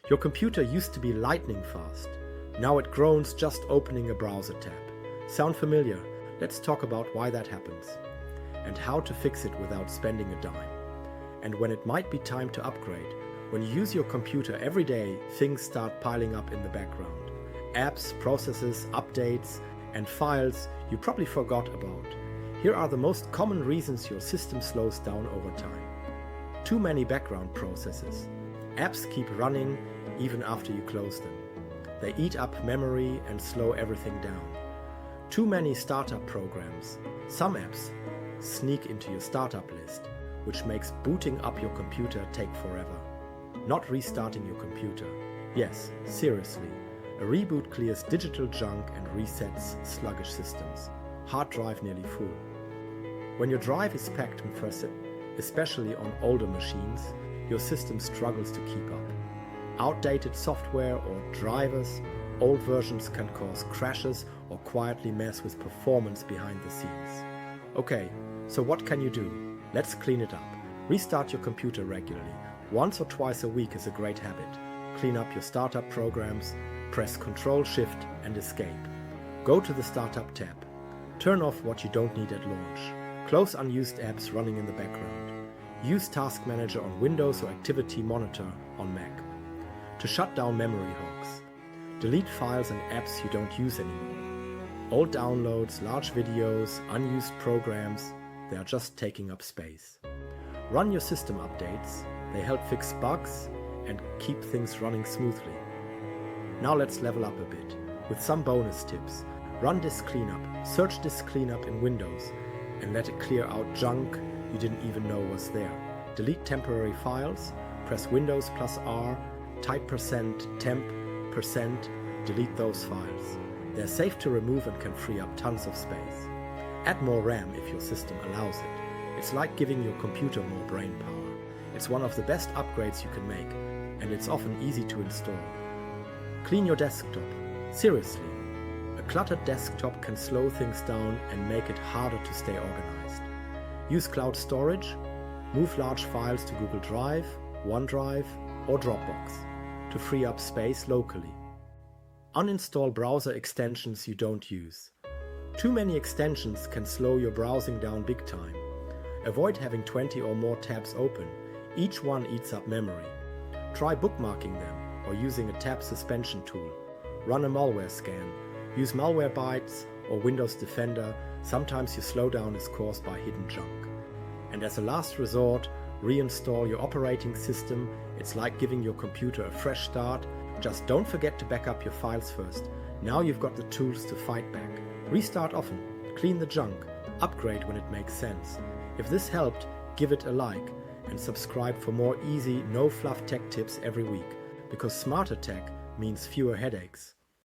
Your computer used to be lightning fast. Now it groans just opening a browser tab. Sound familiar? Let's talk about why that happens and how to fix it without spending a dime. And when it might be time to upgrade, when you use your computer every day, things start piling up in the background. Apps, processes, updates, and files you probably forgot about. Here are the most common reasons your system slows down over time. Too many background processes. Apps keep running even after you close them. They eat up memory and slow everything down. Too many startup programs. Some apps sneak into your startup list, which makes booting up your computer take forever. Not restarting your computer. Yes, seriously. A reboot clears digital junk and resets sluggish systems. Hard drive nearly full. When your drive is packed with especially on older machines, your system struggles to keep up. Outdated software or drivers, old versions can cause crashes or quietly mess with performance behind the scenes. Okay, so what can you do? Let's clean it up. Restart your computer regularly. Once or twice a week is a great habit. Clean up your startup programs, press Ctrl-Shift and Escape. Go to the Startup tab. Turn off what you don't need at launch. Close unused apps running in the background. Use Task Manager on Windows or Activity Monitor on Mac. To shut down memory hogs. Delete files and apps you don't use anymore. Old downloads, large videos, unused programs, they are just taking up space. Run your system updates. They help fix bugs and keep things running smoothly. Now let's level up a bit with some bonus tips. Run Disk Cleanup. Search Disk Cleanup in Windows and let it clear out junk you didn't even know was there. Delete temporary files. Press Windows plus R, type %temp, delete those files. They're safe to remove and can free up tons of space. Add more RAM if your system allows it. It's like giving your computer more brain power. It's one of the best upgrades you can make, and it's often easy to install. Clean your desktop. Seriously, a cluttered desktop can slow things down and make it harder to stay organized. Use cloud storage. Move large files to Google Drive, OneDrive, or Dropbox to free up space locally. Uninstall browser extensions you don't use. Too many extensions can slow your browsing down big time. Avoid having 20 or more tabs open. Each one eats up memory. Try bookmarking them or using a tab suspension tool. Run a malware scan. Use Malwarebytes or Windows Defender. Sometimes your slowdown is caused by hidden junk. And as a last resort, reinstall your operating system. It's like giving your computer a fresh start. Just don't forget to back up your files first. Now you've got the tools to fight back. Restart often, clean the junk, upgrade when it makes sense. If this helped, give it a like and subscribe for more easy, no-fluff tech tips every week, because smarter tech means fewer headaches.